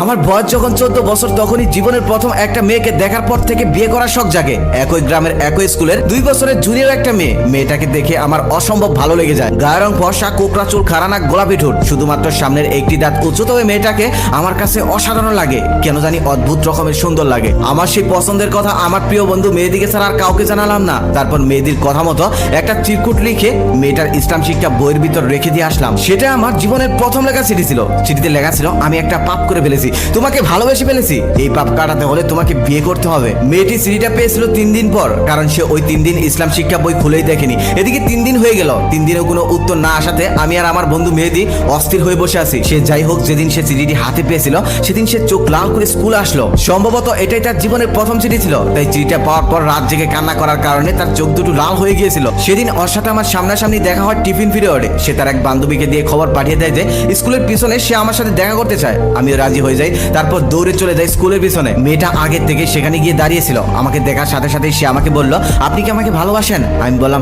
আমার বয়স যখন 14 বছর তখনই জীবনের প্রথম একটা মেয়েকে দেখার পর থেকে বিয়ে করার শখ জাগে। একই গ্রামের একই স্কুলের 2 বছরের জুনিয়র একটা মেয়ে। মেয়েটাকে দেখে আমার অসম্ভব ভালো লেগে যায়। গায়ের রং ফর্সা, কোকড়া চুল, খাড়া নাক, গোলাপি ঠোঁট, শুধুমাত্র সামনের একটি দাঁত উঁচু। তবে মেয়েটাকে আমার কাছে অসাধারণ লাগে, কেন জানি অদ্ভুত রকমের সুন্দর লাগে। আমার সেই পছন্দের কথা আমার প্রিয় বন্ধু মেহেদিকে ছাড়া আর কাউকে জানালাম না। তারপর মেহেদির কথা মতো একটা চিরকুট লিখে মেয়েটার ইসলাম শিক্ষা বইয়ের ভিতর রেখে দিয়ে আসলাম। সেটা আমার জীবনের প্রথম লেখা চিঠি ছিল। চিঠিতে লেখা ছিল, আমি একটা পাপ করে ফেলেছি, তোমাকে ভালোবেসে ফেলেছি। এই পাপ কাটাতে হলে তোমাকে বিয়ে করতে হবে। মেয়েটি চিঠিটা পেয়েছিল 3 দিন পর, কারণ সে ওই 3 দিন ইসলাম শিক্ষা বই খুলেই দেখেনি। এদিকে 3 দিন হয়ে গেল, 3 দিনেও কোনো উত্তর না আসাতে আমি আর আমার বন্ধু মেহেদি অস্থির হয়ে বসে আছি। সে যাই হোক, যেদিন সে চিঠিটি হাতে পেয়েছিল সেদিন সে চোখ লাল করে স্কুল আসলো। সম্ভবত এটাই তার জীবনের প্রথম চিঠি ছিল, তাই চিঠিটা পাওয়ার পর রাত জেগে কান্না করার কারণে তার চোখ দুটো লাল হয়ে গিয়েছিল। সেদিন ওর সাথে আমার সামনাসামনি দেখা হয় টিফিন পিরিয়ডে। সে তার এক বান্ধবীকে দিয়ে খবর পাঠিয়ে দেয় যে স্কুলের পিছনে সে আমার সাথে দেখা করতে চায়। আমিও রাজি হয়ে যাই। তারপর দৌড়ে চলে যাই স্কুলের পিছনে। মেয়েটা আগে থেকে সেখানে গিয়ে দাঁড়িয়েছিল। আমাকে দেখার সাথে সাথে সে আমাকে বলল, আপনি কি আমাকে ভালোবাসেন? আমি বললাম,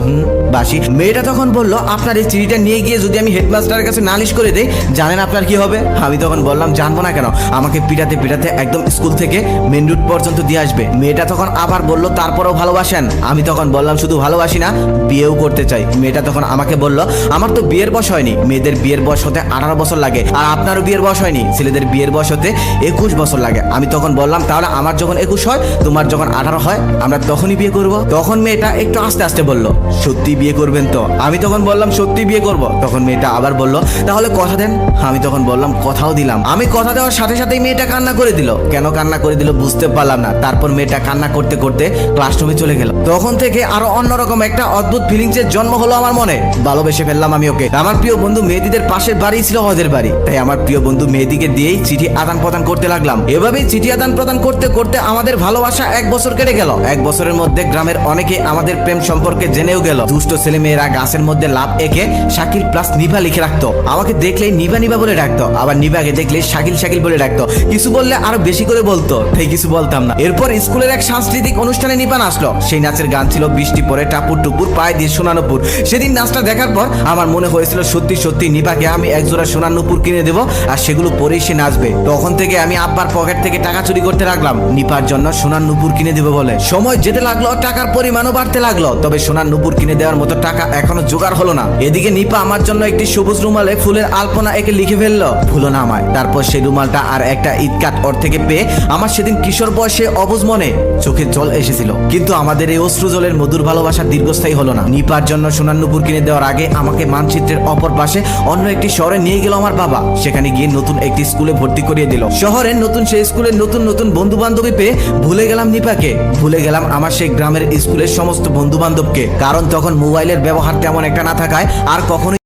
বাসি। মেয়েটা তখন বলল, আপনার এই চিঠিটা নিয়ে গিয়ে যদি আমি হেডমাস্টারের কাছে নালিশ করে দেই, জানেন আপনার কি হবে? আমি তখন বললাম, জানবো না কেন, আমাকে পিটাতে পিটাতে একদম স্কুল থেকে মেন রুট পর্যন্ত দিয়ে আসবে। মেয়েটা তখন আবার বলল, তারপরেও ভালোবাসেন? আমি তখন বললাম, শুধু ভালোবাসি না, বিয়েও করতে চাই। মেয়েটা তখন আমাকে বলল, আমার তো বিয়ের বয়স হয়নি, মেয়েদের বিয়ের বয়স হতে 18 বছর লাগে, আর আপনারও বিয়ের বয়স হয়নি, ছেলেদের বিয়ের বয়স হতে 21 বছর লাগে। আমি তখন বললাম, তাহলে আমার যখন 21 হয়, তোমার যখন 18 হয়, আমরা তখনই বিয়ে করব। তখন মেয়েটা একটু আস্তে আস্তে বলল, সত্যি বিয়ে করবেন তো? আমি তখন বললাম, সত্যি বিয়ে করব। তখন মেয়েটা আবার বলল, তাহলে কথা দেন। আমি তখন বললাম, কথাও দিলাম। আমি কথা দেওয়ার সাথে সাথেই মেয়েটা কান্না করে দিল। কেন কান্না করে দিল বুঝতে পারলাম না। তারপর মেয়েটা কান্না করতে করতে ক্লাসরুমে চলে গেল। তখন থেকে আরো অন্যরকম একটা অদ্ভুত ফিলিংসের জন্ম হলো আমার মনে। ভালোবেসে ফেললাম আমি ওকে। আমার প্রিয় বন্ধু মেহেদিদের পাশের বাড়ি ছিল ওদের বাড়ি, তাই আমার প্রিয় বন্ধু মেহেদিকে দিয়েই চিঠি আদান প্রদান করতে লাগলাম। এভাবেই চিঠি আদান প্রদান করতে করতে আমাদের ভালোবাসা 1 বছর কেটে গেল। 1 বছরের মধ্যে গ্রামের অনেকে আমাদের প্রেম সম্পর্কে জেনেও গেল। দুষ্ট ছেলে মেয়েরা গাছের মধ্যে লাভ এঁকে শাকিল প্লাস নিভা লিখে রাখতো। আমাকে দেখলেই নিভা নিভা বলে ডাকতো, আবার নিভাকে দেখলে শাকিল শাকিল বলে ডাকতো। কিছু বললে আরো বেশি করে বলতো, তাই কিছু বলতাম না। এরপর স্কুলের এক সাংস্কৃতিক অনুষ্ঠানে নিভা নাচলো। সেই নাচের গান ছিল বৃষ্টি পরে টাপুর টুপুর পায়ে দিয়ে সোনার নুপুর। সেদিন নাচটা দেখার পর আমার মনে হয়েছিল সত্যি সত্যি নিভাকে আমি একজোড়া সোনার নুপুর কিনে দেবো, আর সেগুলো পরেই সে নাচবে। তখন থেকে আমি আব্বার পকেট থেকে টাকা চুরি করতে লাগলাম নিপার জন্য সোনার নুপুর কিনে দেবো বলে। সময় যেতে লাগলো, টাকার পরিমাণও বাড়তে লাগলো, তবে সোনার নুপুর কিনে দেওয়ার মতো টাকা এখনো জোগাড় হলো না। এদিকে নিপা আমার জন্য একটি সবুজ রুমালে ফুলের আলপনা এঁকে লিখে ফেললো, ভুলো না আমায়। তারপর সেই রুমালটা আর একটা ঈদকাট ওর থেকে পেয়ে আমার সেদিন কিশোর বয়সে অবুঝ মনে চোখে জল এসেছিল। কিন্তু আমাদের এই অশ্রু জলের মধুর ভালোবাসা দীর্ঘস্থায়ী হলো না। নিপার জন্য সোনার নুপুর কিনে দেওয়ার আগে আমাকে মানচিত্রের অপর পাশে অন্য একটি শহরে নিয়ে গেল আমার বাবা। সেখানে গিয়ে নতুন একটি স্কুলে ভর্তি করিয়ে দিল। শহরের নতুন সেই স্কুলের নতুন নতুন বন্ধু বান্ধবী পেয়ে ভুলে গেলাম নিপাকে, ভুলে গেলাম আমার সেই গ্রামের স্কুলের সমস্ত বন্ধু বান্ধবকে। কারণ তখন মোবাইলের ব্যবহার তেমন একটা না থাকায় আর কখনো